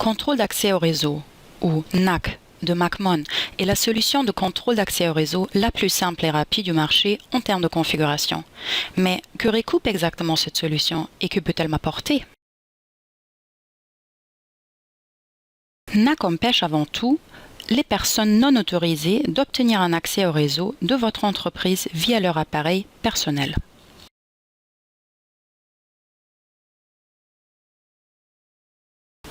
Contrôle d'accès au réseau, ou NAC, de MacMon est la solution de contrôle d'accès au réseau la plus simple et rapide du marché en termes de configuration. Mais que recoupe exactement cette solution et que peut-elle m'apporter? NAC empêche avant tout les personnes non autorisées d'obtenir un accès au réseau de votre entreprise via leur appareil personnel.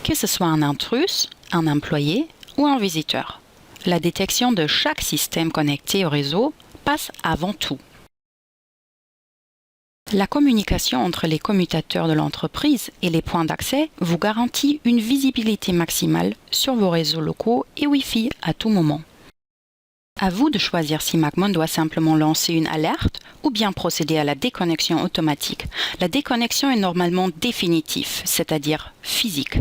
Que ce soit un intrus, un employé ou un visiteur, la détection de chaque système connecté au réseau passe avant tout. La communication entre les commutateurs de l'entreprise et les points d'accès vous garantit une visibilité maximale sur vos réseaux locaux et Wi-Fi à tout moment. À vous de choisir si MacMon doit simplement lancer une alerte ou bien procéder à la déconnexion automatique. La déconnexion est normalement définitive, c'est-à-dire physique.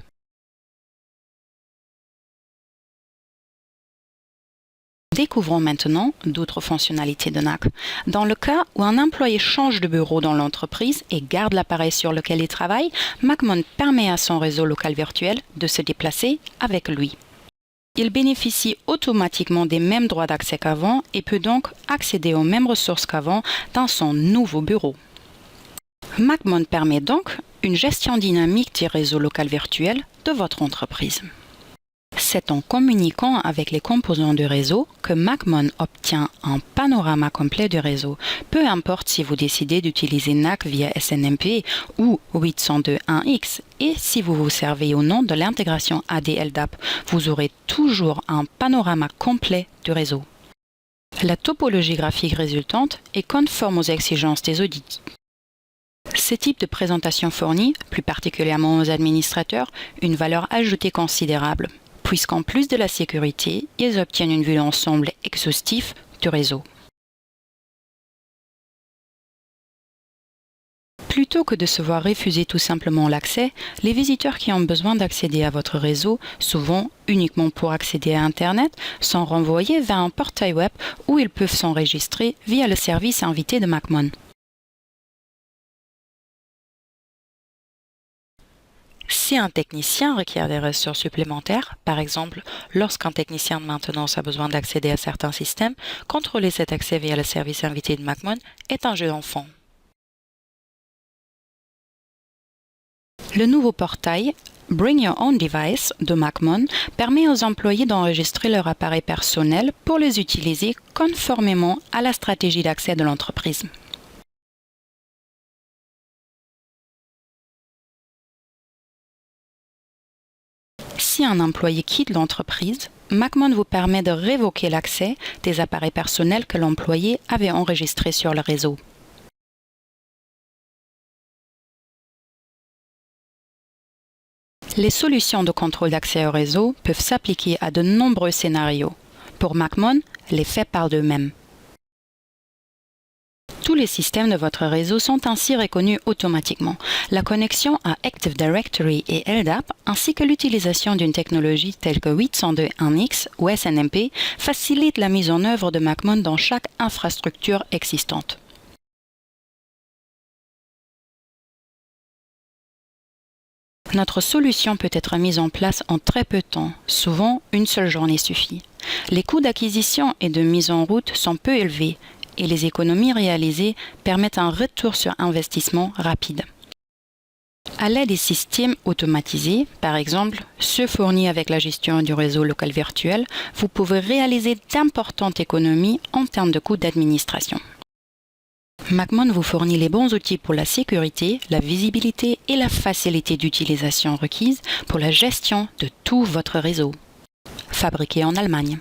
Découvrons maintenant d'autres fonctionnalités de NAC. Dans le cas où un employé change de bureau dans l'entreprise et garde l'appareil sur lequel il travaille, MacMon permet à son réseau local virtuel de se déplacer avec lui. Il bénéficie automatiquement des mêmes droits d'accès qu'avant et peut donc accéder aux mêmes ressources qu'avant dans son nouveau bureau. MacMon permet donc une gestion dynamique du réseau local virtuel de votre entreprise. C'est en communiquant avec les composants du réseau que MacMon obtient un panorama complet du réseau. Peu importe si vous décidez d'utiliser NAC via SNMP ou 802.1x et si vous vous servez ou non de l'intégration AD-LDAP, vous aurez toujours un panorama complet du réseau. La topologie graphique résultante est conforme aux exigences des audits. Ce type de présentation fournit, plus particulièrement aux administrateurs, une valeur ajoutée considérable, puisqu'en plus de la sécurité, ils obtiennent une vue d'ensemble exhaustive du réseau. Plutôt que de se voir refuser tout simplement l'accès, les visiteurs qui ont besoin d'accéder à votre réseau, souvent uniquement pour accéder à Internet, sont renvoyés vers un portail web où ils peuvent s'enregistrer via le service invité de MacMon. Si un technicien requiert des ressources supplémentaires, par exemple lorsqu'un technicien de maintenance a besoin d'accéder à certains systèmes, contrôler cet accès via le service invité de MacMon est un jeu d'enfant. Le nouveau portail Bring Your Own Device de MacMon permet aux employés d'enregistrer leur appareil personnel pour les utiliser conformément à la stratégie d'accès de l'entreprise. Si un employé quitte l'entreprise, MacMon vous permet de révoquer l'accès des appareils personnels que l'employé avait enregistrés sur le réseau. Les solutions de contrôle d'accès au réseau peuvent s'appliquer à de nombreux scénarios. Pour MacMon, les faits parlent d'eux-mêmes. Tous les systèmes de votre réseau sont ainsi reconnus automatiquement. La connexion à Active Directory et LDAP, ainsi que l'utilisation d'une technologie telle que 802.1x ou SNMP, facilite la mise en œuvre de MacMon dans chaque infrastructure existante. Notre solution peut être mise en place en très peu de temps, souvent une seule journée suffit. Les coûts d'acquisition et de mise en route sont peu élevés, et les économies réalisées permettent un retour sur investissement rapide. À l'aide des systèmes automatisés, par exemple ceux fournis avec la gestion du réseau local virtuel, vous pouvez réaliser d'importantes économies en termes de coûts d'administration. MacMon vous fournit les bons outils pour la sécurité, la visibilité et la facilité d'utilisation requises pour la gestion de tout votre réseau. Fabriqué en Allemagne.